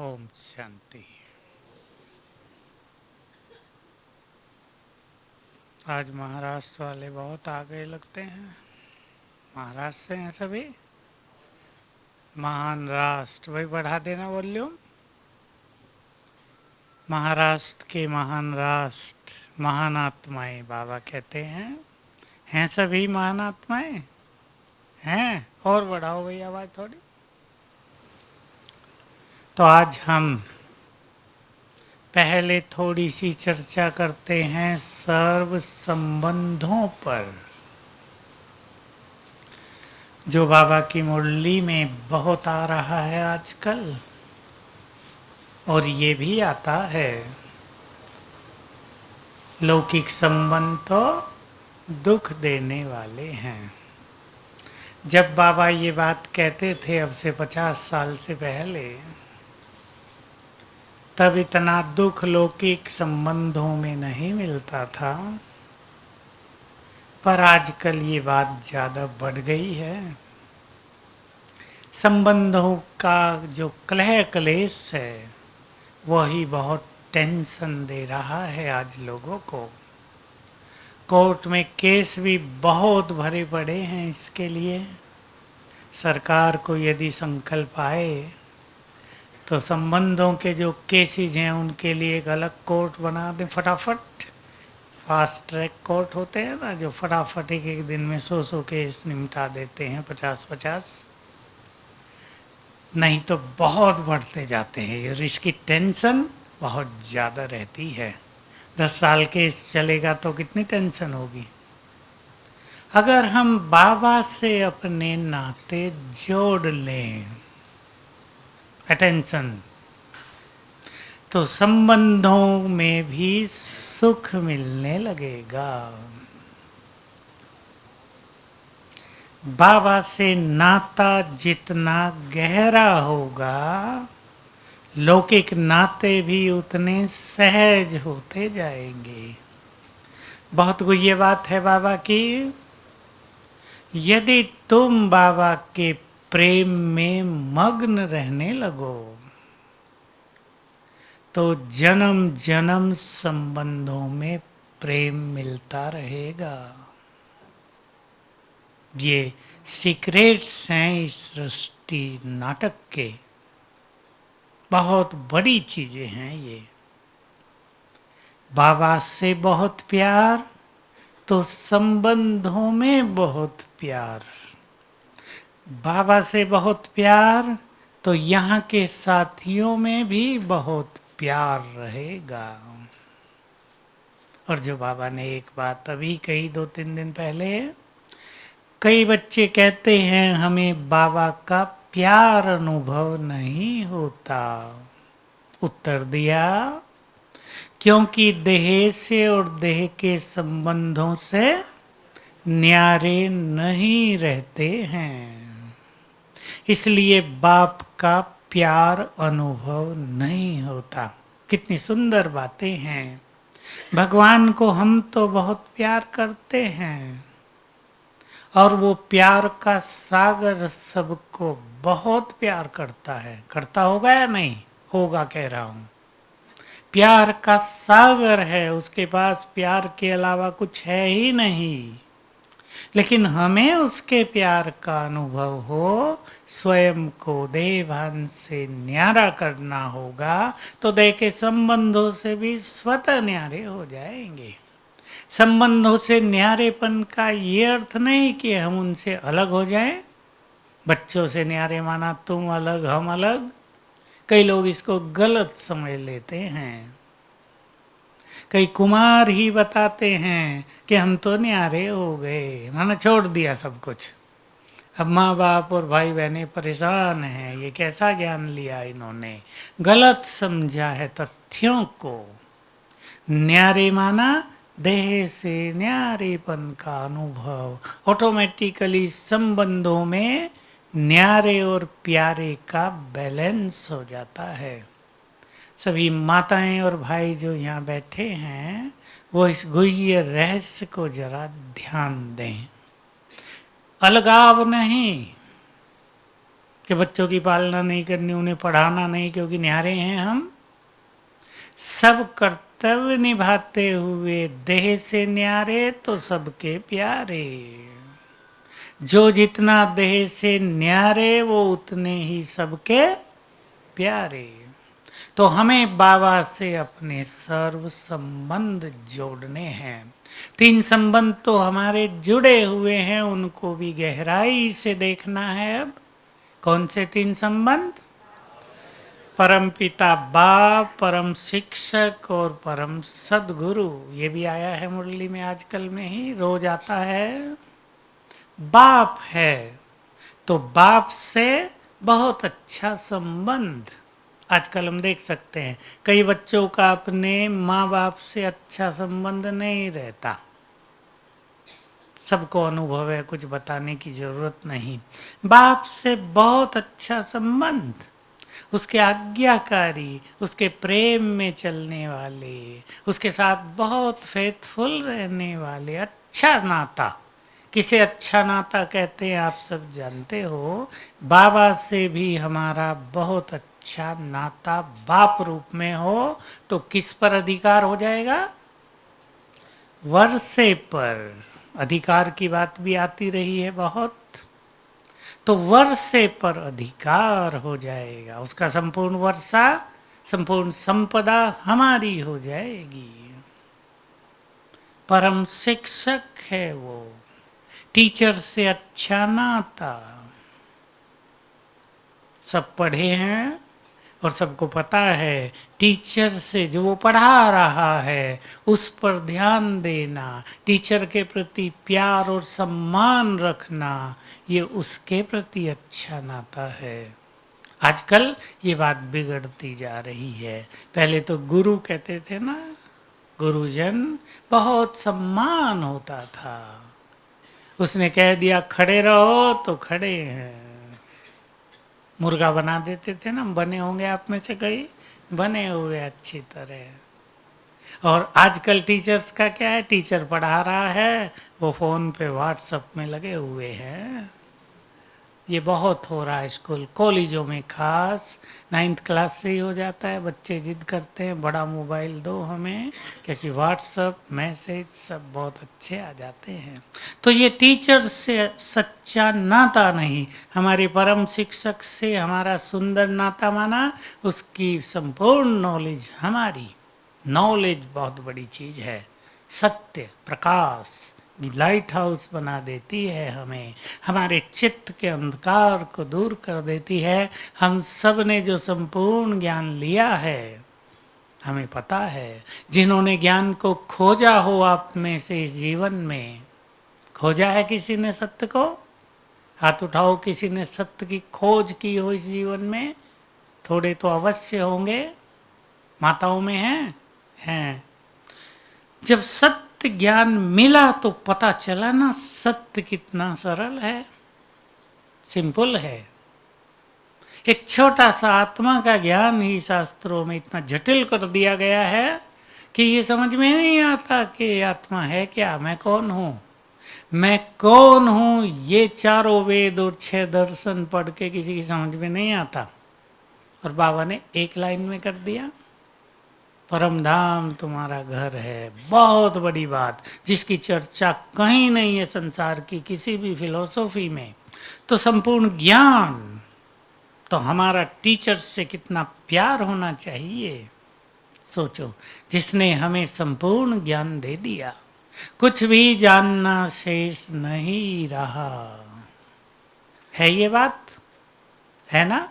ओम शांति। आज महाराष्ट्र वाले बहुत आगे लगते हैं। महाराष्ट्र से हैं सभी। महान राष्ट्र भाई बढ़ा देना वॉल्यूम। महाराष्ट्र के महान राष्ट्र महान आत्माएं बाबा कहते हैं सभी महान आत्माएं हैं। और बढ़ाओ भाई आवाज थोड़ी। तो आज हम पहले थोड़ी सी चर्चा करते हैं सर्व संबंधों पर, जो बाबा की मुरली में बहुत आ रहा है आजकल। और ये भी आता है, लौकिक संबंध तो दुख देने वाले हैं। जब बाबा ये बात कहते थे अब से 50 साल से पहले, तब इतना दुख लौकिक संबंधों में नहीं मिलता था। पर आजकल ये बात ज़्यादा बढ़ गई है। संबंधों का जो कलह क्लेश है वही बहुत टेंशन दे रहा है आज लोगों को। कोर्ट में केस भी बहुत भरे पड़े हैं इसके लिए। सरकार को यदि संकल्प आए तो संबंधों के जो केसेस हैं उनके लिए एक अलग कोर्ट बना दें फटाफट। फास्ट ट्रैक कोर्ट होते हैं ना, जो फटाफट एक एक दिन में 100 केस निपटा देते हैं, 50-50। नहीं तो बहुत बढ़ते जाते हैं और इसकी टेंशन बहुत ज़्यादा रहती है। 10 साल केस चलेगा तो कितनी टेंशन होगी। अगर हम बाबा से अपने नाते जोड़ लें, अटेंशन, तो संबंधों में भी सुख मिलने लगेगा। बाबा से नाता जितना गहरा होगा, लौकिक नाते भी उतने सहज होते जाएंगे। बहुत गुह्य बात है बाबा की। यदि तुम बाबा के प्रेम में मग्न रहने लगो तो जन्म जन्म संबंधों में प्रेम मिलता रहेगा। ये सीक्रेट्स हैं इस सृष्टि नाटक के, बहुत बड़ी चीजें हैं ये। बाबा से बहुत प्यार तो संबंधों में बहुत प्यार। बाबा से बहुत प्यार तो यहाँ के साथियों में भी बहुत प्यार रहेगा। और जो बाबा ने एक बात अभी कही 2-3 दिन पहले, कई बच्चे कहते हैं हमें बाबा का प्यार अनुभव नहीं होता। उत्तर दिया, क्योंकि देह से और देह के संबंधों से न्यारे नहीं रहते हैं, इसलिए बाप का प्यार अनुभव नहीं होता। कितनी सुंदर बातें हैं। भगवान को हम तो बहुत प्यार करते हैं और वो प्यार का सागर सबको बहुत प्यार करता है। करता होगा या नहीं होगा, कह रहा हूं। प्यार का सागर है, उसके पास प्यार के अलावा कुछ है ही नहीं। लेकिन हमें उसके प्यार का अनुभव हो, स्वयं को देभान से न्यारा करना होगा, तो देह के संबंधों से भी स्वतः न्यारे हो जाएंगे। संबंधों से न्यारेपन का ये अर्थ नहीं कि हम उनसे अलग हो जाएं। बच्चों से न्यारे माना तुम अलग हम अलग। कई लोग इसको गलत समझ लेते हैं। कई कुमार ही बताते हैं कि हम तो न्यारे हो गए, मैंने छोड़ दिया सब कुछ। अब माँ बाप और भाई बहनें परेशान हैं। ये कैसा ज्ञान लिया इन्होंने, गलत समझा है तथ्यों को। न्यारे माना देह से न्यारेपन का अनुभव। ऑटोमेटिकली संबंधों में न्यारे और प्यारे का बैलेंस हो जाता है। सभी माताएं और भाई जो यहाँ बैठे हैं वो इस गुह्य रहस्य को जरा ध्यान दें। अलगाव नहीं, कि बच्चों की पालना नहीं करनी, उन्हें पढ़ाना नहीं क्योंकि न्यारे हैं हम। सब कर्तव्य निभाते हुए देह से न्यारे तो सबके प्यारे। जो जितना देह से न्यारे वो उतने ही सबके प्यारे। तो हमें बाबा से अपने सर्व संबंध जोड़ने हैं। 3 संबंध तो हमारे जुड़े हुए हैं, उनको भी गहराई से देखना है। अब कौन से 3 संबंध? परम पिता बाप, परम शिक्षक और परम सदगुरु। ये भी आया है मुरली में, आजकल में ही रोज आता है। बाप है तो बाप से बहुत अच्छा संबंध। आजकल हम देख सकते हैं कई बच्चों का अपने माँ बाप से अच्छा संबंध नहीं रहता। सबको अनुभव है, कुछ बताने की जरूरत नहीं। बाप से बहुत अच्छा संबंध, उसके आज्ञाकारी, उसके प्रेम में चलने वाले, उसके साथ बहुत फेथफुल रहने वाले, अच्छा नाता। किसे अच्छा नाता कहते हैं आप सब जानते हो। बाबा से भी हमारा बहुत अच्छा नाता बाप रूप में हो तो किस पर अधिकार हो जाएगा? वर्षे पर। अधिकार की बात भी आती रही है बहुत। तो वर्षे पर अधिकार हो जाएगा, उसका संपूर्ण वर्षा, संपूर्ण संपदा हमारी हो जाएगी। परम शिक्षक है वो, टीचर से अच्छा नाता। सब पढ़े हैं और सबको पता है टीचर से जो वो पढ़ा रहा है उस पर ध्यान देना, टीचर के प्रति प्यार और सम्मान रखना, ये उसके प्रति अच्छा नाता है। आजकल ये बात बिगड़ती जा रही है। पहले तो गुरु कहते थे ना, गुरुजन, बहुत सम्मान होता था। उसने कह दिया खड़े रहो तो खड़े हैं। मुर्गा बना देते थे ना, बने होंगे आप में से कई, बने हुए अच्छी तरह। और आजकल टीचर्स का क्या है, टीचर पढ़ा रहा है, वो फोन पे व्हाट्सएप में लगे हुए हैं। ये बहुत हो रहा है स्कूल कॉलेजों में, खास 9th क्लास से ही हो जाता है। बच्चे जिद करते हैं बड़ा मोबाइल दो हमें, क्योंकि व्हाट्सएप मैसेज सब बहुत अच्छे आ जाते हैं। तो ये टीचर से सच्चा नाता नहीं, हमारे परम शिक्षक से हमारा सुंदर नाता माना, उसकी संपूर्ण नॉलेज हमारी। नॉलेज बहुत बड़ी चीज़ है। सत्य प्रकाश लाइट हाउस बना देती है हमें, हमारे चित्त के अंधकार को दूर कर देती है। हम सब ने जो संपूर्ण ज्ञान लिया है, हमें पता है, जिन्होंने ज्ञान को खोजा हो आप में से इस जीवन में, खोजा है किसी ने सत्य को? हाथ उठाओ, किसी ने सत्य की खोज की हो इस जीवन में? थोड़े तो अवश्य होंगे, माताओं में हैं। जब सत्य ज्ञान मिला तो पता चला ना सत्य कितना सरल है, सिंपल है। एक छोटा सा आत्मा का ज्ञान ही शास्त्रों में इतना जटिल कर दिया गया है कि ये समझ में नहीं आता कि आत्मा है क्या, मैं कौन हूँ। मैं कौन हूँ ये चारों वेद और 6 दर्शन पढ़ के किसी की समझ में नहीं आता, और बाबा ने एक लाइन में कर दिया, परम धाम तुम्हारा घर है। बहुत बड़ी बात, जिसकी चर्चा कहीं नहीं है संसार की किसी भी फिलॉसफी में। तो संपूर्ण ज्ञान, तो हमारा टीचर से कितना प्यार होना चाहिए। सोचो, जिसने हमें संपूर्ण ज्ञान दे दिया, कुछ भी जानना शेष नहीं रहा। है ये बात, है ना?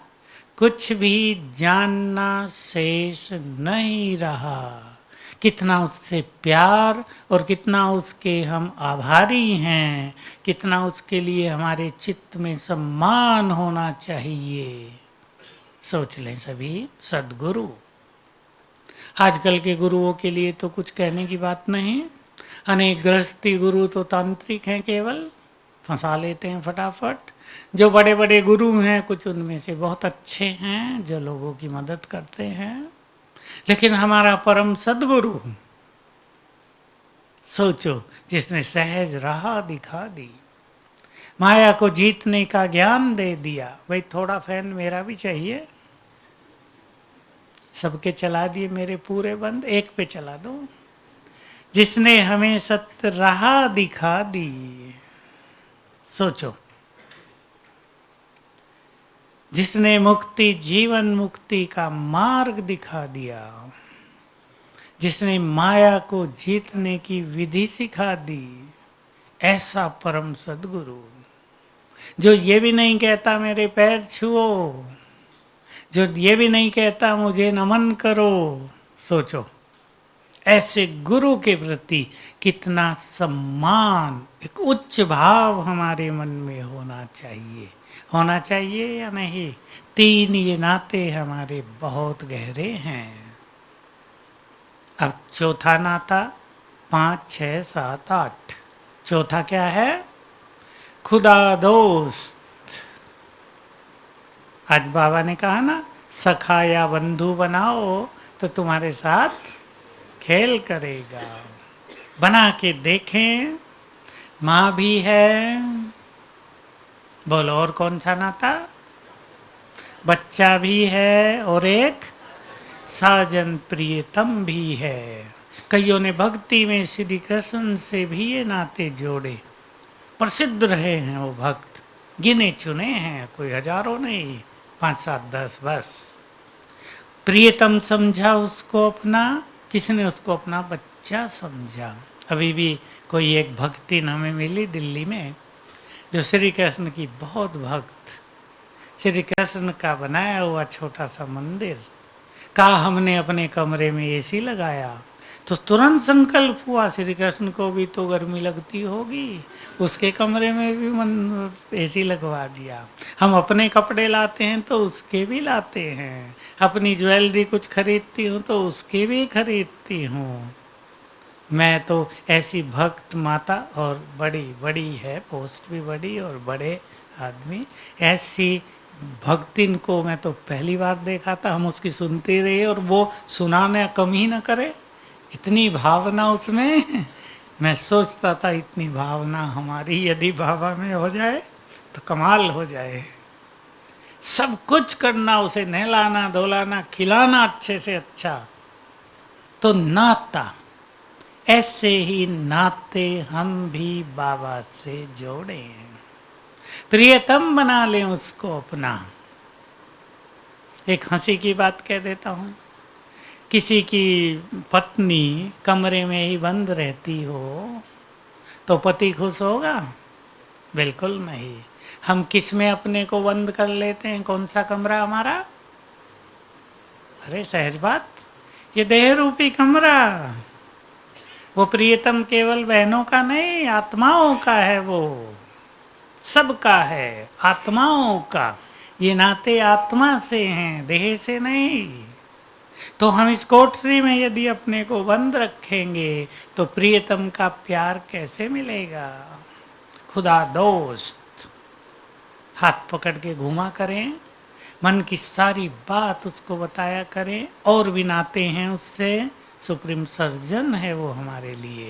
कुछ भी जानना शेष नहीं रहा। कितना उससे प्यार और कितना उसके हम आभारी हैं, कितना उसके लिए हमारे चित्त में सम्मान होना चाहिए। सोच लें सभी सद्गुरु। आजकल के गुरुओं के लिए तो कुछ कहने की बात नहीं। अनेक गृहस्थी गुरु तो तांत्रिक हैं, केवल फंसा लेते हैं फटाफट। जो बड़े बड़े गुरु हैं, कुछ उनमें से बहुत अच्छे हैं जो लोगों की मदद करते हैं, लेकिन हमारा परम सद्गुरु, सोचो, जिसने सहज राह दिखा दी, माया को जीतने का ज्ञान दे दिया। भाई थोड़ा फैन मेरा भी चाहिए। सबके चला दिए, मेरे पूरे बंद, एक पे चला दो। जिसने हमें सत्य राह दिखा दी। सोचो, जिसने मुक्ति जीवन मुक्ति का मार्ग दिखा दिया, जिसने माया को जीतने की विधि सिखा दी, ऐसा परम सद्गुरु जो ये भी नहीं कहता मेरे पैर छुओ, जो ये भी नहीं कहता मुझे नमन करो। सोचो, ऐसे गुरु के प्रति कितना सम्मान, एक उच्च भाव हमारे मन में होना चाहिए। होना चाहिए या नहीं? तीन ये नाते हमारे बहुत गहरे हैं। अब चौथा नाता, 5, 6, 7, 8। चौथा क्या है? खुदा दोस्त। आज बाबा ने कहा ना, सखा या बंधु बनाओ तो तुम्हारे साथ खेल करेगा। बना के देखें। माँ भी है। बोलो, और कौन सा नाता? बच्चा भी है और एक साजन प्रियतम भी है। कईयों ने भक्ति में श्री कृष्ण से भी ये नाते जोड़े। प्रसिद्ध रहे हैं वो भक्त, गिने चुने हैं, कोई हजारों नहीं, 5, 7, 10 बस। प्रियतम समझा उसको अपना, किसने उसको अपना बच्चा समझा। अभी भी कोई एक भक्तिन हमें मिली दिल्ली में, जो श्री कृष्ण की बहुत भक्त, श्री कृष्ण का बनाया हुआ छोटा सा मंदिर का हमने अपने कमरे में एसी लगाया, तो तुरंत संकल्प हुआ श्री कृष्ण को भी तो गर्मी लगती होगी, उसके कमरे में भी एसी लगवा दिया। हम अपने कपड़े लाते हैं तो उसके भी लाते हैं, अपनी ज्वेलरी कुछ खरीदती हूँ तो उसके भी खरीदती हूँ। मैं तो ऐसी भक्त माता, और बड़ी बड़ी है, पोस्ट भी बड़ी और बड़े आदमी, ऐसी भक्तिन को मैं तो पहली बार देखा था। हम उसकी सुनते रहे और वो सुनाने कम ही ना करे, इतनी भावना उसमें। मैं सोचता था इतनी भावना हमारी यदि बाबा में हो जाए तो कमाल हो जाए। सब कुछ करना, उसे नहलाना धोलाना खिलाना अच्छे से अच्छा। तो नाता, ऐसे ही नाते हम भी बाबा से जोड़े हैं, प्रियतम बना लें उसको अपना। एक हंसी की बात कह देता हूँ। किसी की पत्नी कमरे में ही बंद रहती हो तो पति खुश होगा? बिल्कुल नहीं। हम किस में अपने को बंद कर लेते हैं? कौन सा कमरा हमारा? अरे सहज बात, ये देह रूपी कमरा। वो प्रियतम केवल बहनों का नहीं, आत्माओं का है, वो सबका है, आत्माओं का। ये नाते आत्मा से हैं, देह से नहीं। तो हम इस कोठरी में यदि अपने को बंद रखेंगे तो प्रियतम का प्यार कैसे मिलेगा? खुदा दोस्त, हाथ पकड़ के घुमा करें, मन की सारी बात उसको बताया करें, और भी नाते हैं उससे। सुप्रीम सर्जन है वो हमारे लिए,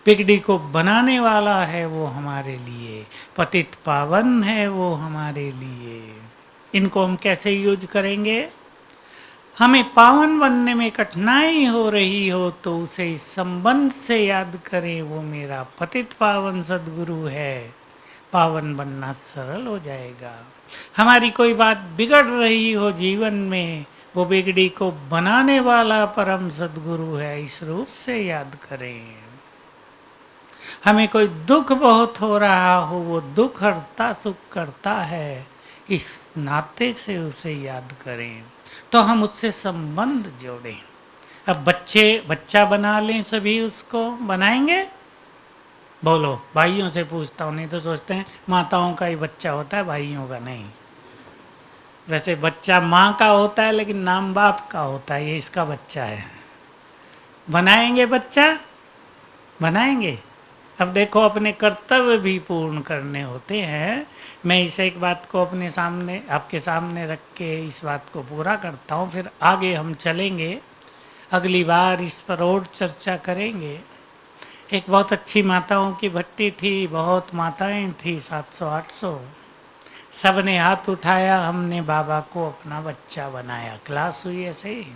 बिगड़ी को बनाने वाला है वो हमारे लिए, पतित पावन है वो हमारे लिए। इनको हम कैसे यूज करेंगे? हमें पावन बनने में कठिनाई हो रही हो तो उसे इस संबंध से याद करें, वो मेरा पतित पावन सद्गुरु है, पावन बनना सरल हो जाएगा। हमारी कोई बात बिगड़ रही हो जीवन में, वो बिगड़ी को बनाने वाला परम सद्गुरु है, इस रूप से याद करें। हमें कोई दुख बहुत हो रहा हो, वो दुख हरता सुख करता है, इस नाते से उसे याद करें, तो हम उससे संबंध जोड़ें। अब बच्चा बना लें, सभी उसको बनाएंगे? बोलो, भाइयों से पूछता हूँ, नहीं तो सोचते हैं माताओं का ही बच्चा होता है, भाइयों का नहीं। वैसे बच्चा माँ का होता है लेकिन नाम बाप का होता है, ये इसका बच्चा है। बनाएंगे बच्चा? बनाएंगे। अब देखो, अपने कर्तव्य भी पूर्ण करने होते हैं। मैं इस एक बात को अपने सामने, आपके सामने रख के इस बात को पूरा करता हूँ, फिर आगे हम चलेंगे, अगली बार इस पर और चर्चा करेंगे। एक बहुत अच्छी माताओं की भट्टी थी, बहुत माताएं थी, 700-800। सबने हाथ उठाया, हमने बाबा को अपना बच्चा बनाया। क्लास हुई ऐसे ही।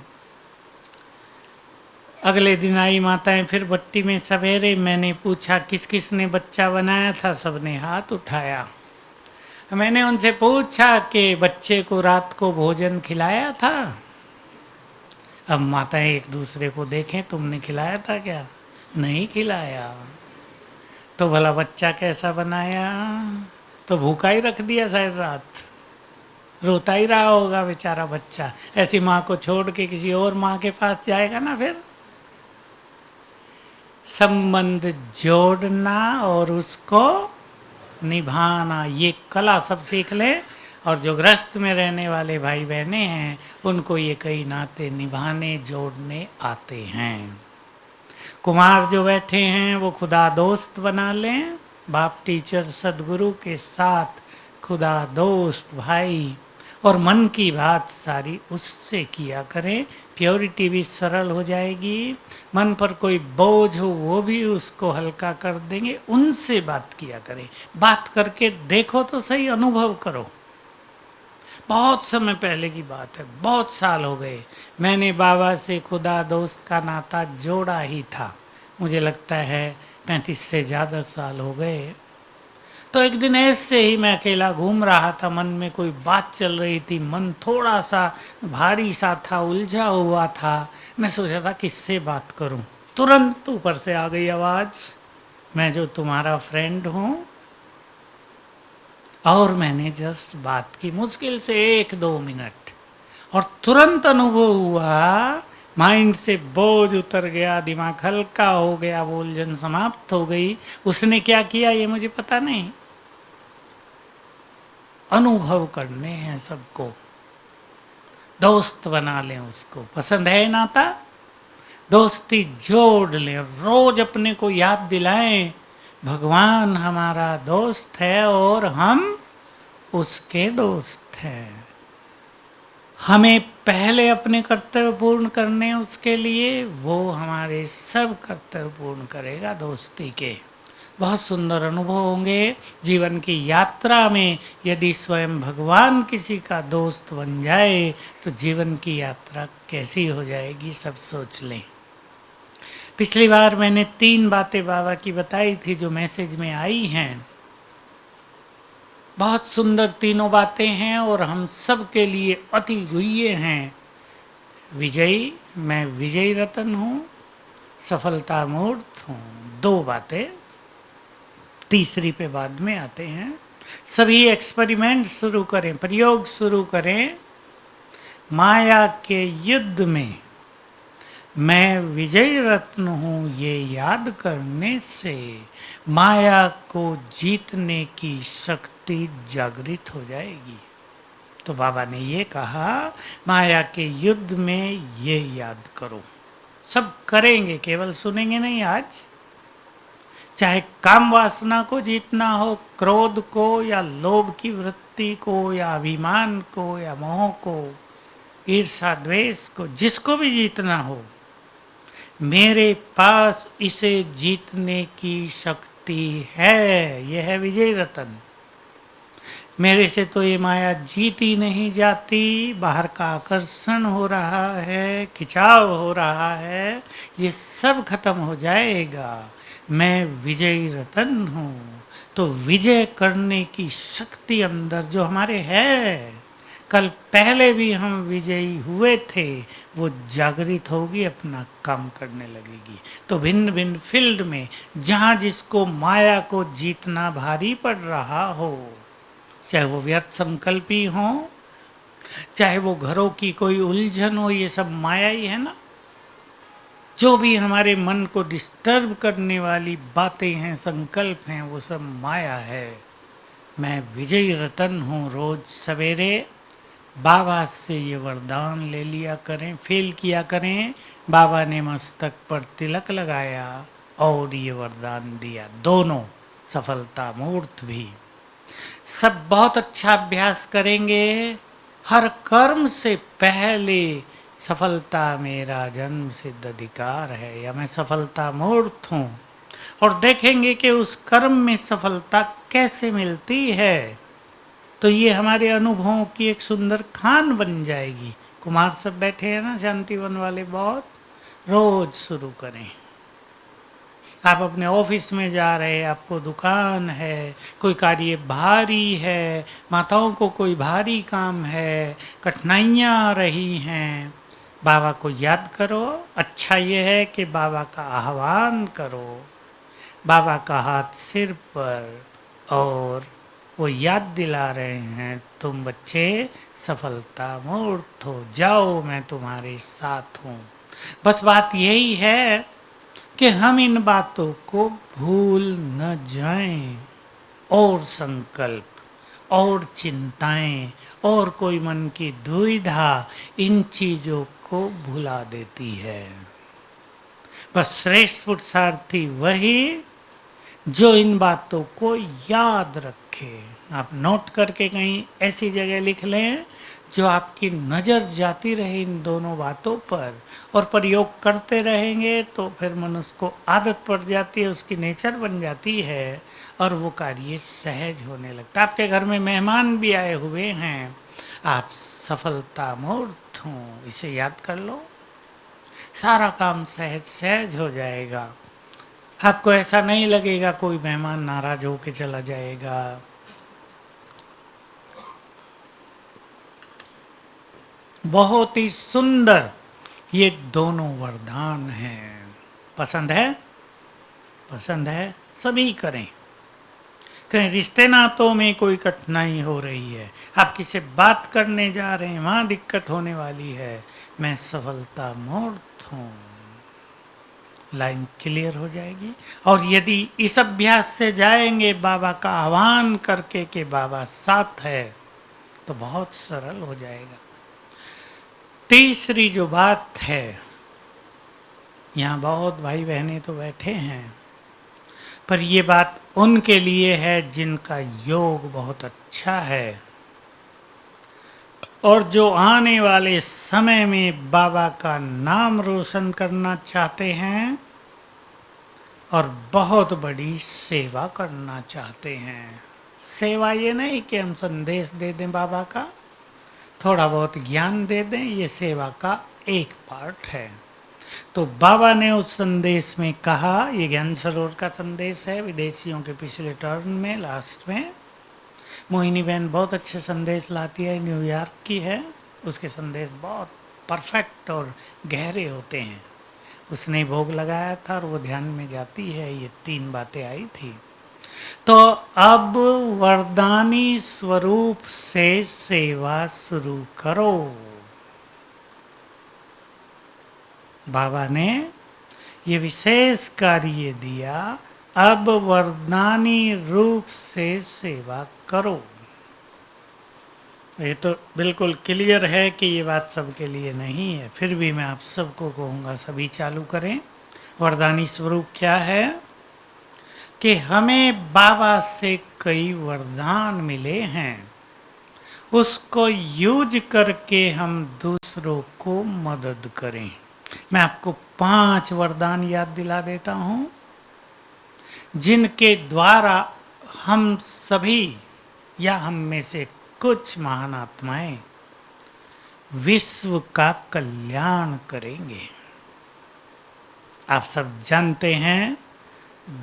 अगले दिन आई माताएं फिर भट्टी में सवेरे। मैंने पूछा किस किस ने बच्चा बनाया था, सबने हाथ उठाया। मैंने उनसे पूछा कि बच्चे को रात को भोजन खिलाया था। अब माताएं एक दूसरे को देखें, तुमने खिलाया था क्या? नहीं खिलाया। तो भला बच्चा कैसा बनाया? तो भूखा ही रख दिया शायद रात। रोता ही रहा होगा बेचारा बच्चा। ऐसी माँ को छोड़ के किसी और माँ के पास जाएगा ना फिर। संबंध जोड़ना और उसको निभाना, ये कला सब सीख ले। और जो गृहस्थ में रहने वाले भाई बहने हैं, उनको ये कई नाते निभाने जोड़ने आते हैं। कुमार जो बैठे हैं वो खुदा दोस्त बना लें, बाप टीचर सदगुरु के साथ खुदा दोस्त भाई। और मन की बात सारी उससे किया करें, प्योरिटी भी सरल हो जाएगी। मन पर कोई बोझ हो वो भी उसको हल्का कर देंगे। उनसे बात किया करें, बात करके देखो तो सही, अनुभव करो। बहुत समय पहले की बात है, बहुत साल हो गए, मैंने बाबा से खुदा दोस्त का नाता जोड़ा ही था। मुझे लगता है 35 से ज़्यादा साल हो गए। तो एक दिन ऐसे ही मैं अकेला घूम रहा था, मन में कोई बात चल रही थी, मन थोड़ा सा भारी सा था, उलझा हुआ था। मैं सोचा था किससे बात करूं। तुरंत ऊपर से आ गई आवाज़, मैं जो तुम्हारा फ्रेंड हूं। और मैंने जस्ट बात की, मुश्किल से 1-2 मिनट, और तुरंत अनुभव हुआ, माइंड से बोझ उतर गया, दिमाग हल्का हो गया, वो उलझन समाप्त हो गई। उसने क्या किया ये मुझे पता नहीं। अनुभव करने हैं सबको, दोस्त बना लें उसको। पसंद है नाता, दोस्ती जोड़ लें, रोज अपने को याद दिलाएं भगवान हमारा दोस्त है और हम उसके दोस्त हैं। हमें पहले अपने कर्तव्य पूर्ण करने उसके लिए, वो हमारे सब कर्तव्य पूर्ण करेगा दोस्ती के। बहुत सुंदर अनुभव होंगे जीवन की यात्रा में। यदि स्वयं भगवान किसी का दोस्त बन जाए तो जीवन की यात्रा कैसी हो जाएगी, सब सोच लें। पिछली बार मैंने 3 बातें बाबा की बताई थी जो मैसेज में आई हैं। बहुत सुंदर तीनों बातें हैं और हम सब के लिए अति गुह्य हैं। विजयी, मैं विजयी रतन हूँ, सफलता मूर्त हूँ। 2 बातें, तीसरी पे बाद में आते हैं। सभी एक्सपेरिमेंट शुरू करें, प्रयोग शुरू करें। माया के युद्ध में मैं विजय रत्न हूँ, ये याद करने से माया को जीतने की शक्ति जागृत हो जाएगी। तो बाबा ने ये कहा, माया के युद्ध में ये याद करो। सब करेंगे, केवल सुनेंगे नहीं। आज चाहे काम वासना को जीतना हो, क्रोध को या लोभ की वृत्ति को या अभिमान को या मोह को, ईर्षा द्वेष को, जिसको भी जीतना हो, मेरे पास इसे जीतने की शक्ति है। यह है विजय रतन। मेरे से तो ये माया जीती नहीं जाती। बाहर का आकर्षण हो रहा है, खिंचाव हो रहा है, ये सब खत्म हो जाएगा। मैं विजयी रतन हूँ। तो विजय करने की शक्ति अंदर जो हमारे है, कल पहले भी हम विजयी हुए थे, वो जागृत होगी, अपना काम करने लगेगी। तो भिन्न भिन्न फील्ड में जहाँ जिसको माया को जीतना भारी पड़ रहा हो, चाहे वो व्यर्थ संकल्प ही हो, चाहे वो घरों की कोई उलझन हो, ये सब माया ही है ना। जो भी हमारे मन को डिस्टर्ब करने वाली बातें हैं, संकल्प हैं, वो सब माया है। मैं विजयी रतन हूँ। रोज सवेरे बाबा से ये वरदान ले लिया करें, फेल किया करें। बाबा ने मस्तक पर तिलक लगाया और ये वरदान दिया, दोनों सफलता मूर्त भी। सब बहुत अच्छा अभ्यास करेंगे। हर कर्म से पहले सफलता मेरा जन्म सिद्ध अधिकार है, या मैं सफलता मूर्त हूँ। और देखेंगे कि उस कर्म में सफलता कैसे मिलती है। तो ये हमारे अनुभवों की एक सुंदर खान बन जाएगी। कुमार सब बैठे हैं ना शांतिवन वाले, बहुत रोज शुरू करें। आप अपने ऑफिस में जा रहे हैं, आपको दुकान है, कोई कार्य भारी है, माताओं को कोई भारी काम है, कठिनाइयाँ आ रही हैं, बाबा को याद करो। अच्छा ये है कि बाबा का आह्वान करो, बाबा का हाथ सिर पर, और वो याद दिला रहे हैं, तुम बच्चे सफलता मूर्त हो जाओ, मैं तुम्हारे साथ हूँ। बस बात यही है कि हम इन बातों को भूल न जाएं। और संकल्प और चिंताएं और कोई मन की दुविधा इन चीजों को भुला देती है। बस श्रेष्ठ पुरुषार्थी वही जो इन बातों को याद रखे। आप नोट करके कहीं ऐसी जगह लिख लें जो आपकी नज़र जाती रहे इन दोनों बातों पर, और प्रयोग करते रहेंगे तो फिर मनुष्य को आदत पड़ जाती है, उसकी नेचर बन जाती है, और वो कार्य सहज होने लगता है। आपके घर में मेहमान भी आए हुए हैं, आप सफलता मूर्त हों, इसे याद कर लो, सारा काम सहज सहज हो जाएगा। आपको ऐसा नहीं लगेगा कोई मेहमान नाराज होके चला जाएगा। बहुत ही सुंदर ये दोनों वरदान हैं। पसंद है? पसंद है? सभी करें। कहीं रिश्ते नातों में कोई कठिनाई हो रही है, आप किसी बात करने जा रहे हैं, वहां दिक्कत होने वाली है, मैं सफलता मूर्त हूं, लाइन क्लियर हो जाएगी। और यदि इस अभ्यास से जाएंगे बाबा का आह्वान करके कि बाबा साथ है, तो बहुत सरल हो जाएगा। तीसरी जो बात है, यहाँ बहुत भाई बहनें तो बैठे हैं, पर ये बात उनके लिए है जिनका योग बहुत अच्छा है और जो आने वाले समय में बाबा का नाम रोशन करना चाहते हैं और बहुत बड़ी सेवा करना चाहते हैं। सेवा ये नहीं कि हम संदेश दे दें बाबा का, थोड़ा बहुत ज्ञान दे दें, ये सेवा का एक पार्ट है। तो बाबा ने उस संदेश में कहा, ये ज्ञान सरोवर का संदेश है, विदेशियों के पिछले टर्न में लास्ट में मोहिनी बहन बहुत अच्छे संदेश लाती है, न्यूयॉर्क की है, उसके संदेश बहुत परफेक्ट और गहरे होते हैं। उसने भोग लगाया था और वो ध्यान में जाती है, ये 3 बातें आई थी। तो अब वरदानी स्वरूप से सेवा शुरू करो। बाबा ने ये विशेष कार्य दिया, अब वरदानी रूप से सेवा करो। ये तो बिल्कुल क्लियर है कि ये बात सबके लिए नहीं है, फिर भी मैं आप सबको कहूँगा सभी चालू करें। वरदानी स्वरूप क्या है कि हमें बाबा से कई वरदान मिले हैं, उसको यूज करके हम दूसरों को मदद करें। मैं आपको 5 वरदान याद दिला देता हूँ जिनके द्वारा हम सभी या हम में से कुछ महान आत्माएं विश्व का कल्याण करेंगे। आप सब जानते हैं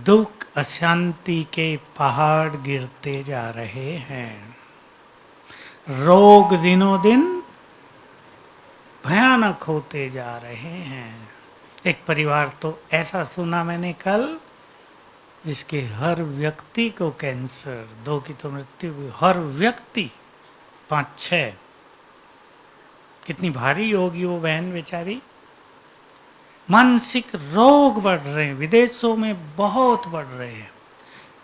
दुख अशांति के पहाड़ गिरते जा रहे हैं, रोग दिनों दिन भयानक होते जा रहे हैं। एक परिवार तो ऐसा सुना मैंने कल, जिसके हर व्यक्ति को कैंसर, 2 की तो मृत्यु हुई, हर व्यक्ति 5-6। कितनी भारी होगी वो बहन बेचारी। मानसिक रोग बढ़ रहे हैं, विदेशों में बहुत बढ़ रहे हैं,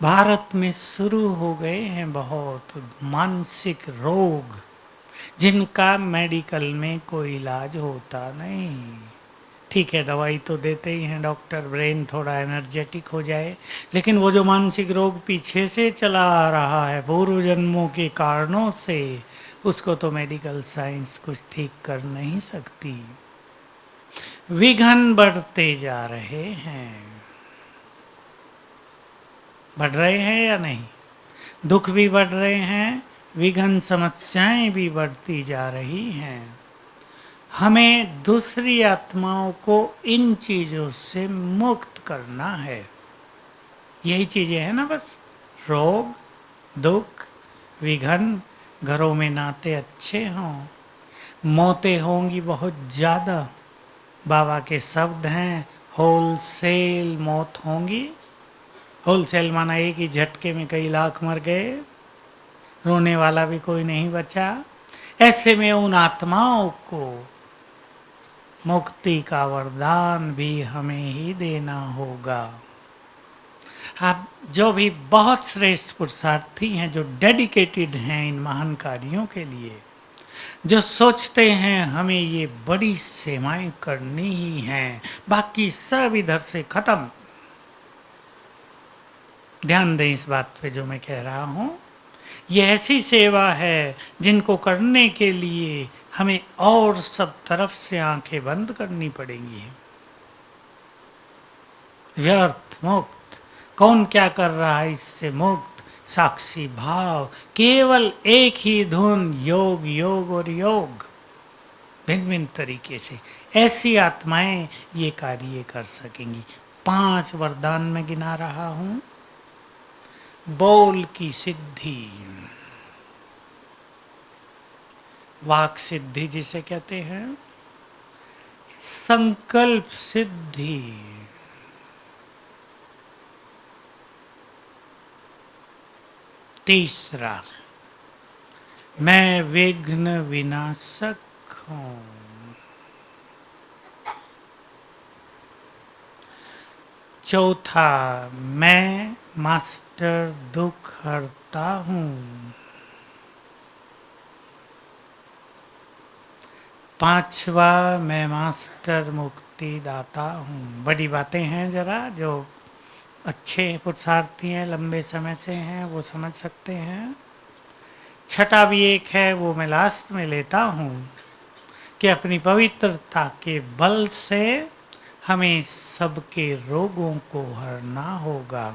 भारत में शुरू हो गए हैं बहुत मानसिक रोग जिनका मेडिकल में कोई इलाज होता नहीं। ठीक है, दवाई तो देते ही हैं डॉक्टर, ब्रेन थोड़ा एनर्जेटिक हो जाए, लेकिन वो जो मानसिक रोग पीछे से चला आ रहा है पूर्व जन्मों के कारणों से, उसको तो मेडिकल साइंस कुछ ठीक कर नहीं सकती। विघ्न बढ़ते जा रहे हैं। बढ़ रहे हैं या नहीं? दुख भी बढ़ रहे हैं, विघ्न समस्याएं भी बढ़ती जा रही हैं। हमें दूसरी आत्माओं को इन चीजों से मुक्त करना है। यही चीजें हैं ना बस। रोग, दुख, विघ्न, घरों में नाते अच्छे हों, मौतें होंगी बहुत ज़्यादा। बाबा के शब्द हैं, होलसेल मौत होंगी। होलसेल माना एक ही झटके में कई लाख मर गए, रोने वाला भी कोई नहीं बचा। ऐसे में उन आत्माओं को मुक्ति का वरदान भी हमें ही देना होगा। आप जो भी बहुत श्रेष्ठ पुरुषार्थी हैं, जो डेडिकेटेड हैं इन महान कार्यों के लिए, जो सोचते हैं हमें ये बड़ी सेवाएं करनी ही हैं, बाकी सब इधर से खत्म। ध्यान दें इस बात पे जो मैं कह रहा हूं। ये ऐसी सेवा है जिनको करने के लिए हमें और सब तरफ से आंखें बंद करनी पड़ेंगी। व्यर्थ मुक्त, कौन क्या कर रहा है इससे मुक्त, साक्षी भाव, केवल एक ही धुन, योग योग और योग। भिन्न भिन्न तरीके से ऐसी आत्माएं ये कार्य कर सकेंगी। 5 वरदान में गिना रहा हूं। बोल की सिद्धि, वाक सिद्धि जिसे कहते हैं, संकल्प सिद्धि, तीसरा मैं विघ्न विनाशक हूं, चौथा मैं मास्टर दुख हरता हूं, पांचवा मैं मास्टर मुक्ति दाता हूं। बड़ी बातें हैं, जरा जो अच्छे पुरुषार्थी हैं, लंबे समय से हैं, वो समझ सकते हैं। छठा भी एक है, वो मैं लास्ट में लेता हूं कि अपनी पवित्रता के बल से हमें सबके रोगों को हरना होगा।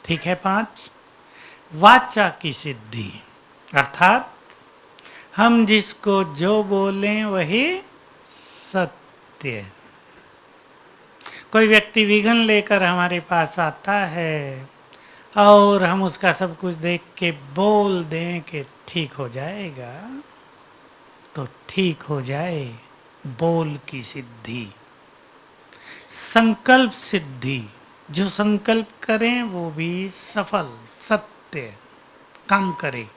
ठीक है। 5 वाचा की सिद्धि, अर्थात हम जिसको जो बोलें वही सत्य। कोई व्यक्ति विघ्न लेकर हमारे पास आता है और हम उसका सब कुछ देख के बोल दें कि ठीक हो जाएगा, तो ठीक हो जाए। बोल की सिद्धि। संकल्प सिद्धि, जो संकल्प करें वो भी सफल, सत्य काम करे।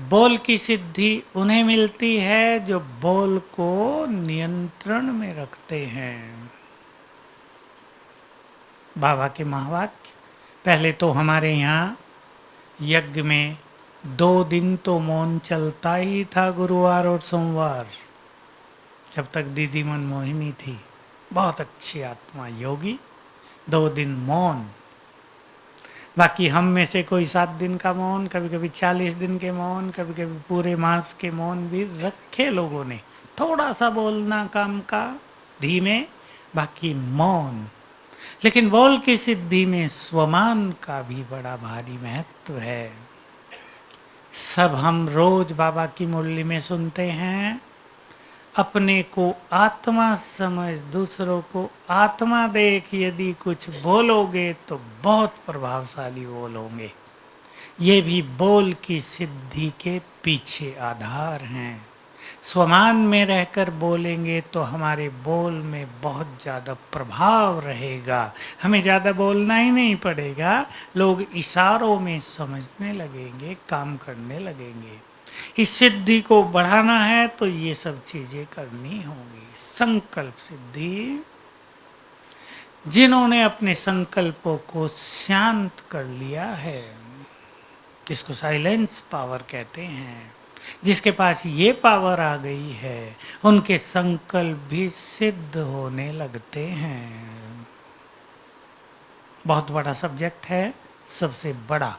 बोल की सिद्धि उन्हें मिलती है जो बोल को नियंत्रण में रखते हैं। बाबा के महावाक्य, पहले तो हमारे यहाँ यज्ञ में 2 दिन तो मौन चलता ही था, गुरुवार और सोमवार, जब तक दीदी मनमोहिनी थी। बहुत अच्छी आत्मा योगी, 2 दिन मौन। बाकी हम में से कोई 7 दिन का मौन, कभी कभी 40 दिन के मौन, कभी कभी पूरे मास के मौन भी रखे लोगों ने। थोड़ा सा बोलना काम का, धीमे, बाकी मौन। लेकिन बोल की सिद्धि में स्वमान का भी बड़ा भारी महत्व है। सब हम रोज बाबा की मुरली में सुनते हैं, अपने को आत्मा समझ दूसरों को आत्मा देख, यदि कुछ बोलोगे तो बहुत प्रभावशाली बोलोगे। ये भी बोल की सिद्धि के पीछे आधार हैं। स्वमान में रहकर बोलेंगे तो हमारे बोल में बहुत ज़्यादा प्रभाव रहेगा। हमें ज़्यादा बोलना ही नहीं पड़ेगा, लोग इशारों में समझने लगेंगे, काम करने लगेंगे। इस सिद्धि को बढ़ाना है तो ये सब चीज़ें करनी होंगी। संकल्प सिद्धि, जिन्होंने अपने संकल्पों को शांत कर लिया है, जिसको साइलेंस पावर कहते हैं, जिसके पास ये पावर आ गई है, उनके संकल्प भी सिद्ध होने लगते हैं। बहुत बड़ा सब्जेक्ट है, सबसे बड़ा।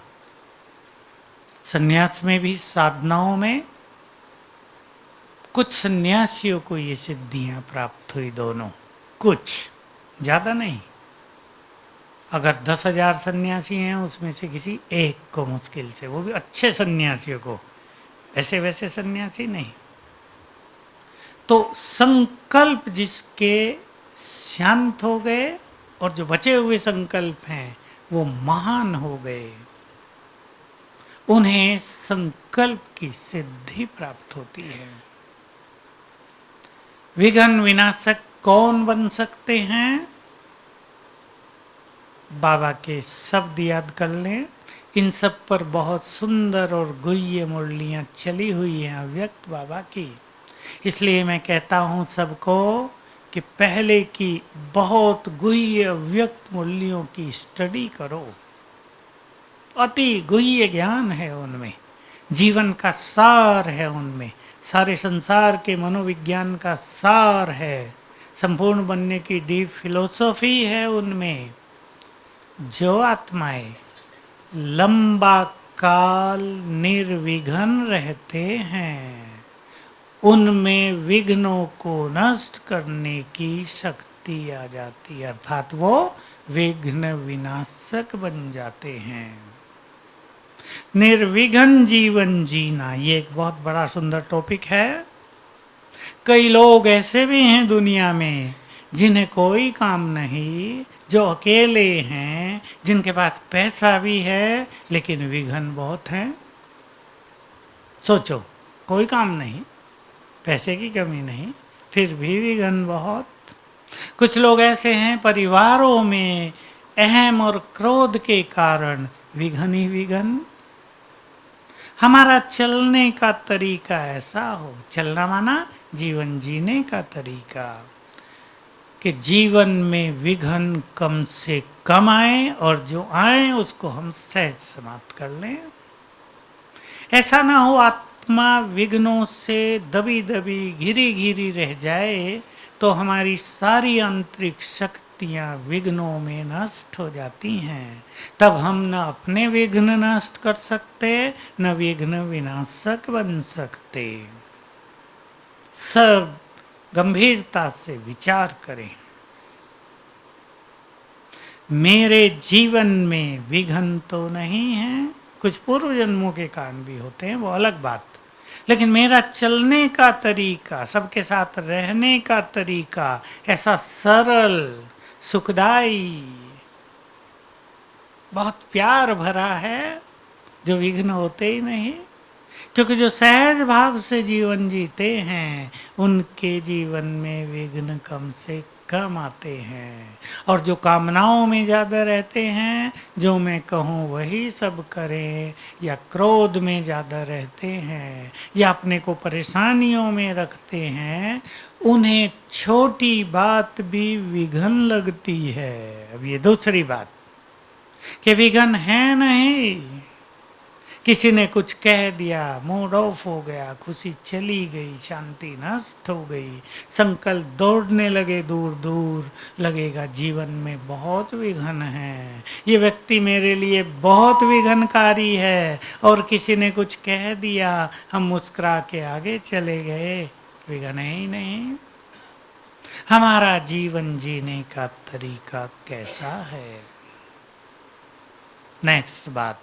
सन्यास में भी, साधनाओं में कुछ सन्यासियों को ये सिद्धियां प्राप्त हुई, दोनों, कुछ ज़्यादा नहीं। अगर 10,000 सन्यासी हैं उसमें से किसी एक को मुश्किल से, वो भी अच्छे सन्यासियों को, ऐसे वैसे सन्यासी नहीं। तो संकल्प जिसके शांत हो गए और जो बचे हुए संकल्प हैं वो महान हो गए, उन्हें संकल्प की सिद्धि प्राप्त होती है। विघ्न विनाशक कौन बन सकते हैं? बाबा के शब्द याद कर लें। इन सब पर बहुत सुंदर और गुह्य मुरलियां चली हुई हैं अव्यक्त बाबा की। इसलिए मैं कहता हूं सबको कि पहले की बहुत गुह्य अव्यक्त मूल्यों की स्टडी करो। अति गुह्य ज्ञान है उनमें, जीवन का सार है उनमें, सारे संसार के मनोविज्ञान का सार है, संपूर्ण बनने की डीप फिलोसॉफी है उनमें। जो आत्माएं लंबा काल निर्विघ्न रहते हैं उनमें विघ्नों को नष्ट करने की शक्ति आ जाती है, अर्थात वो विघ्न विनाशक बन जाते हैं। निर्विघ्न जीवन जीना ये एक बहुत बड़ा सुंदर टॉपिक है। कई लोग ऐसे भी हैं दुनिया में जिन्हें कोई काम नहीं, जो अकेले हैं, जिनके पास पैसा भी है लेकिन विघ्न बहुत हैं। सोचो, कोई काम नहीं, पैसे की कमी नहीं, फिर भी विघ्न बहुत। कुछ लोग ऐसे हैं परिवारों में अहम और क्रोध के कारण विघ्न ही विघ्न। हमारा चलने का तरीका ऐसा हो, चलना माना जीवन जीने का तरीका, कि जीवन में विघ्न कम से कम आए और जो आए उसको हम सहज समाप्त कर लें। ऐसा ना हो आत्मा विघ्नों से दबी दबी घिरी घिरी रह जाए तो हमारी सारी आंतरिक शक्तियां विघ्नों में नष्ट हो जाती हैं। तब हम न अपने विघ्न नष्ट कर सकते, न विघ्न विनाशक बन सकते। सब गंभीरता से विचार करें। मेरे जीवन में विघ्न तो नहीं है, कुछ पूर्व जन्मों के कारण भी होते हैं, वो अलग बात, लेकिन मेरा चलने का तरीका, सबके साथ रहने का तरीका ऐसा सरल, सुखदाई, बहुत प्यार भरा है, जो विघ्न होते ही नहीं। क्योंकि जो सहज भाव से जीवन जीते हैं उनके जीवन में विघ्न कम से कम आते हैं। और जो कामनाओं में ज़्यादा रहते हैं, जो मैं कहूँ वही सब करें, या क्रोध में ज़्यादा रहते हैं, या अपने को परेशानियों में रखते हैं, उन्हें छोटी बात भी विघ्न लगती है। अब ये दूसरी बात कि विघ्न है नहीं, किसी ने कुछ कह दिया, मूड ऑफ हो गया, खुशी चली गई, शांति नष्ट हो गई, संकल्प दौड़ने लगे दूर दूर, लगेगा जीवन में बहुत विघ्न है, ये व्यक्ति मेरे लिए बहुत विघ्नकारी है। और किसी ने कुछ कह दिया, हम मुस्कुरा के आगे चले गए, विघ्न ही नहीं। हमारा जीवन जीने का तरीका कैसा है? नेक्स्ट बात,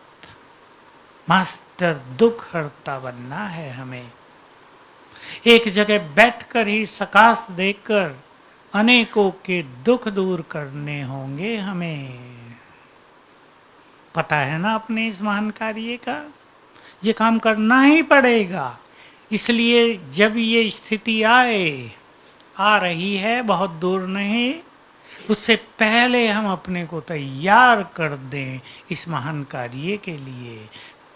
मास्टर दुख हरता बनना है हमें। एक जगह बैठकर ही सकाश देकर अनेकों के दुख दूर करने होंगे हमें। पता है ना अपने इस महान कार्य का, ये काम करना ही पड़ेगा। इसलिए जब ये स्थिति आ रही है, बहुत दूर नहीं, उससे पहले हम अपने को तैयार कर दें इस महान कार्य के लिए।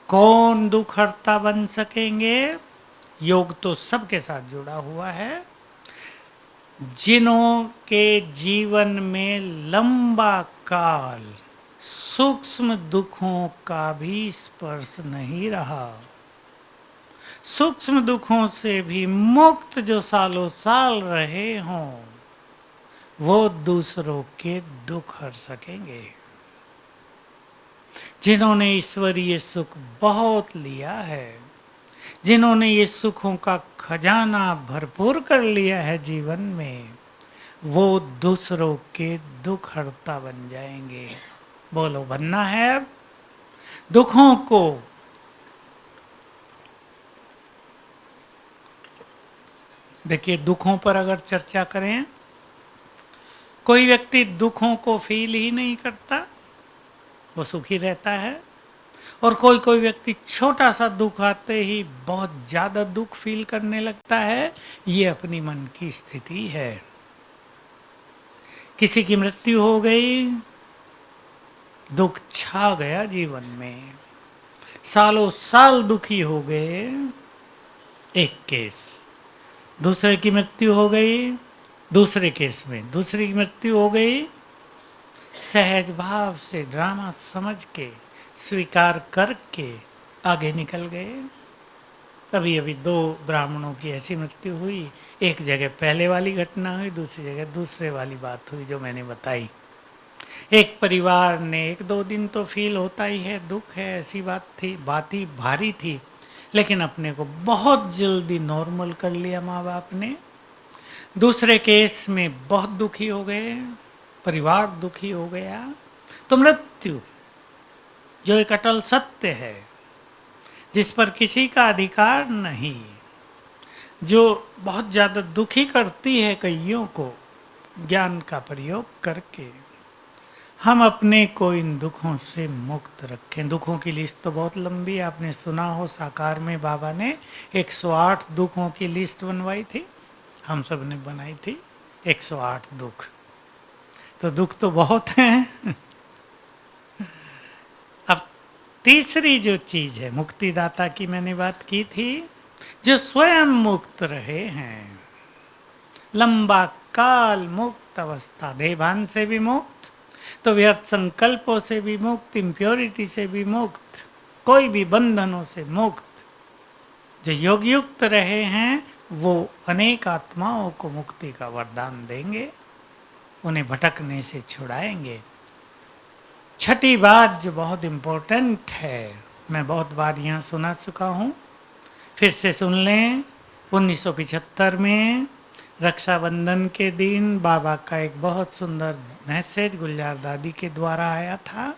कौन दुख हरता बन सकेंगे? योग तो सबके साथ जुड़ा हुआ है। जिन्हों के जीवन में लंबा काल सूक्ष्म दुखों का भी स्पर्श नहीं रहा, सूक्ष्म दुखों से भी मुक्त जो सालों साल रहे हों, वो दूसरों के दुख हर सकेंगे। जिन्होंने ईश्वरीय सुख बहुत लिया है, जिन्होंने ये सुखों का खजाना भरपूर कर लिया है जीवन में, वो दूसरों के दुख हर्ता बन जाएंगे। बोलो, बनना है अब? दुखों को, देखिए, दुखों पर अगर चर्चा करें, कोई व्यक्ति दुखों को फील ही नहीं करता, वो सुखी रहता है। और कोई कोई व्यक्ति छोटा सा दुख आते ही बहुत ज्यादा दुख फील करने लगता है। ये अपनी मन की स्थिति है। किसी की मृत्यु हो गई, दुख छा गया जीवन में, सालों साल दुखी हो गए, एक केस। दूसरे की मृत्यु हो गई, दूसरे केस में दूसरे की मृत्यु हो गई, सहज भाव से ड्रामा समझ के स्वीकार करके आगे निकल गए। अभी अभी दो ब्राह्मणों की ऐसी मृत्यु हुई। एक जगह पहले वाली घटना हुई, दूसरी जगह दूसरे वाली बात हुई जो मैंने बताई। एक परिवार ने एक दो दिन तो फील होता ही है, दुख है, ऐसी बात थी, बात ही भारी थी, लेकिन अपने को बहुत जल्दी नॉर्मल कर लिया माँ बाप ने। दूसरे केस में बहुत दुखी हो गए, परिवार दुखी हो गया। तो मृत्यु जो एक अटल सत्य है, जिस पर किसी का अधिकार नहीं, जो बहुत ज़्यादा दुखी करती है कईयों को, ज्ञान का प्रयोग करके हम अपने को इन दुखों से मुक्त रखें। दुखों की लिस्ट तो बहुत लंबी है, आपने सुना हो साकार में बाबा ने 108 दुखों की लिस्ट बनवाई थी, हम सब ने बनाई थी 108 दुख। तो दुख तो बहुत हैं। अब तीसरी जो चीज है, मुक्तिदाता की मैंने बात की थी, जो स्वयं मुक्त रहे हैं, लंबा काल मुक्त अवस्था, देभान से भी मुक्त, तो व्यर्थ संकल्पों से भी मुक्त, इम्प्योरिटी से भी मुक्त, कोई भी बंधनों से मुक्त, जो योग युक्त रहे हैं, वो अनेक आत्माओं को मुक्ति का वरदान देंगे, उन्हें भटकने से छुड़ाएंगे। छठी बात जो बहुत इम्पोर्टेंट है, मैं बहुत बार यहाँ सुना चुका हूँ, फिर से सुन लें। 1975 में रक्षाबंधन के दिन बाबा का एक बहुत सुंदर मैसेज गुलजार दादी के द्वारा आया था,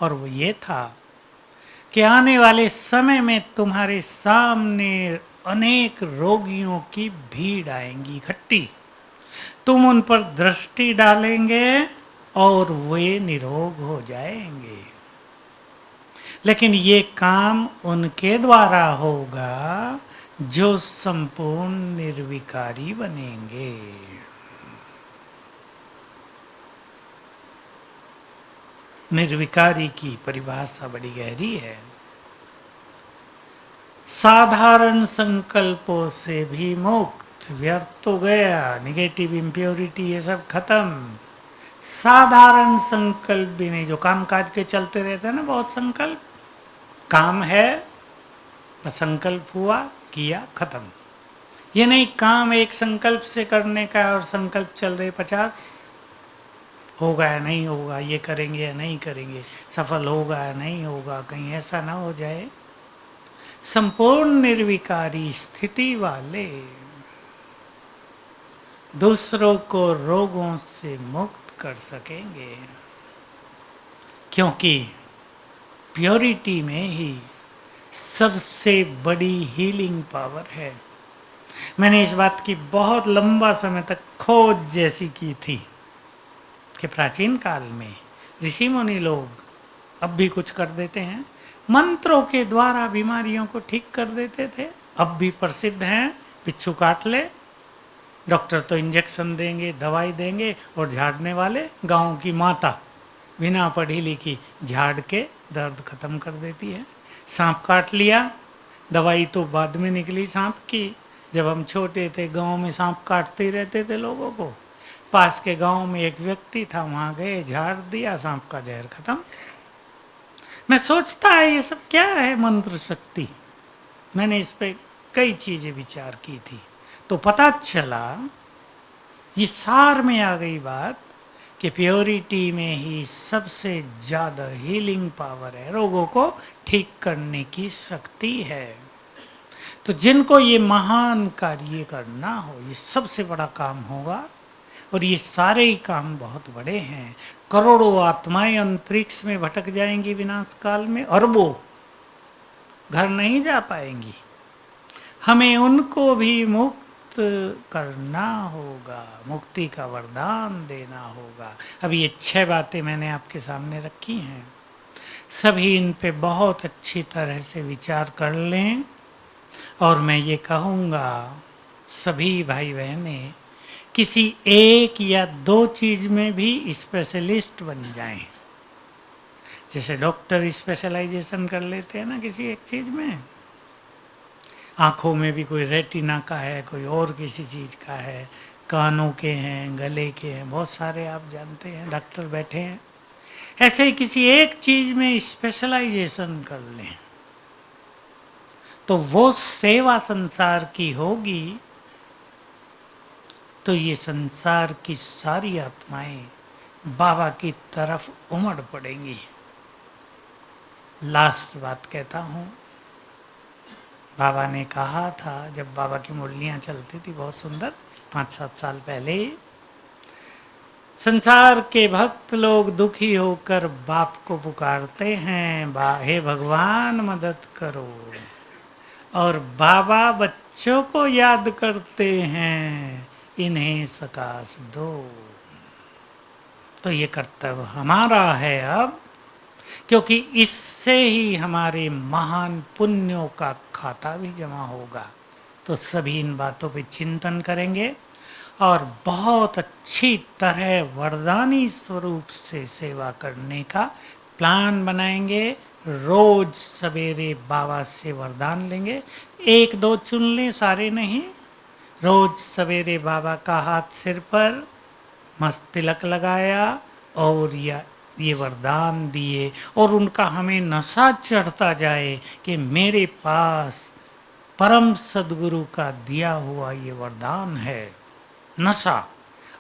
और वो ये था कि आने वाले समय में तुम्हारे सामने अनेक रोगियों की भीड़ आएंगी इकट्ठी, तुम उन पर दृष्टि डालेंगे और वे निरोग हो जाएंगे। लेकिन ये काम उनके द्वारा होगा जो संपूर्ण निर्विकारी बनेंगे। निर्विकारी की परिभाषा बड़ी गहरी है। साधारण संकल्पों से भी मुक्त, व्यर्थ तो गया, निगेटिव इम्प्योरिटी ये सब खत्म। साधारण संकल्प भी नहीं, जो काम काज के चलते रहते हैं ना, बहुत संकल्प, काम है बस संकल्प हुआ, किया, खत्म। ये नहीं काम एक संकल्प से करने का और संकल्प चल रहे 50, होगा या नहीं होगा, ये करेंगे या नहीं करेंगे, सफल होगा या नहीं होगा, कहीं ऐसा ना हो जाए। संपूर्ण निर्विकारी स्थिति वाले दूसरों को रोगों से मुक्त कर सकेंगे, क्योंकि प्योरिटी में ही सबसे बड़ी हीलिंग पावर है। मैंने इस बात की बहुत लंबा समय तक खोज जैसी की थी कि प्राचीन काल में ऋषि मुनि लोग अब भी कुछ कर देते हैं, मंत्रों के द्वारा बीमारियों को ठीक कर देते थे, अब भी प्रसिद्ध हैं। बिच्छू काट ले, डॉक्टर तो इंजेक्शन देंगे, दवाई देंगे, और झाड़ने वाले गांव की माता बिना पढ़ी लिखी झाड़ के दर्द खत्म कर देती है। सांप काट लिया, दवाई तो बाद में निकली सांप की। जब हम छोटे थे गांव में सांप काटते ही रहते थे लोगों को। पास के गांव में एक व्यक्ति था, वहां गए, झाड़ दिया, सांप का जहर खत्म। मैं सोचता है ये सब क्या है मंत्र शक्ति। मैंने इस पे कई चीजें विचार की थी, तो पता चला ये सार में आ गई बात कि प्योरिटी में ही सबसे ज़्यादा हीलिंग पावर है, रोगों को ठीक करने की शक्ति है। तो जिनको ये महान कार्य करना हो, ये सबसे बड़ा काम होगा, और ये सारे ही काम बहुत बड़े हैं। करोड़ों आत्माएं अंतरिक्ष में भटक जाएंगी विनाश काल में, अरबों घर नहीं जा पाएंगी। हमें उनको भी मुक्त करना होगा, मुक्ति का वरदान देना होगा। अब ये 6 बातें मैंने आपके सामने रखी हैं, सभी इन पे बहुत अच्छी तरह से विचार कर लें। और मैं ये कहूँगा सभी भाई बहनें किसी एक या 2 चीज में भी स्पेशलिस्ट बन जाएं। जैसे डॉक्टर स्पेशलाइजेशन कर लेते हैं ना किसी एक चीज में, आँखों में भी कोई रेटिना का है, कोई और किसी चीज़ का है, कानों के हैं, गले के हैं, बहुत सारे आप जानते हैं डॉक्टर बैठे हैं। ऐसे ही किसी एक चीज़ में स्पेशलाइजेशन कर लें तो वो सेवा संसार की होगी, तो ये संसार की सारी आत्माएं बाबा की तरफ उमड़ पड़ेंगी। लास्ट बात कहता हूँ, बाबा ने कहा था जब बाबा की मुरलियाँ चलती थी बहुत सुंदर 5-7 साल पहले, संसार के भक्त लोग दुखी होकर बाप को पुकारते हैं, हे भगवान मदद करो, और बाबा बच्चों को याद करते हैं, इन्हें सकाश दो। तो ये कर्तव्य हमारा है अब, क्योंकि इससे ही हमारे महान पुण्यों का खाता भी जमा होगा। तो सभी इन बातों पे चिंतन करेंगे और बहुत अच्छी तरह वरदानी स्वरूप से सेवा करने का प्लान बनाएंगे। रोज सवेरे बाबा से वरदान लेंगे, 1-2 चुन लें, सारे नहीं। रोज सवेरे बाबा का हाथ सिर पर मस्त तिलक लगाया और ये वरदान दिए, और उनका हमें नशा चढ़ता जाए कि मेरे पास परम सद्गुरु का दिया हुआ ये वरदान है, नशा।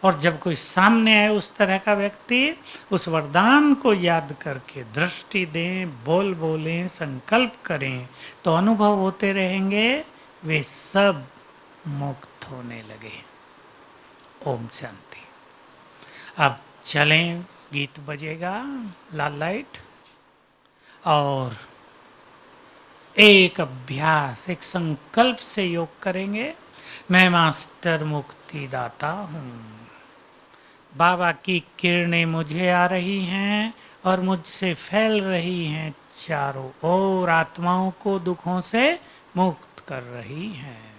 और जब कोई सामने आए उस तरह का व्यक्ति, उस वरदान को याद करके दृष्टि दें, बोलें, संकल्प करें, तो अनुभव होते रहेंगे, वे सब मुक्त होने लगे। ओम शांति। अब चलें, गीत बजेगा, लाल लाइट, और एक अभ्यास, एक संकल्प से योग करेंगे। मैं मास्टर मुक्तिदाता हूँ, बाबा की किरणें मुझे आ रही हैं और मुझसे फैल रही हैं चारों ओर, आत्माओं को दुखों से मुक्त कर रही हैं।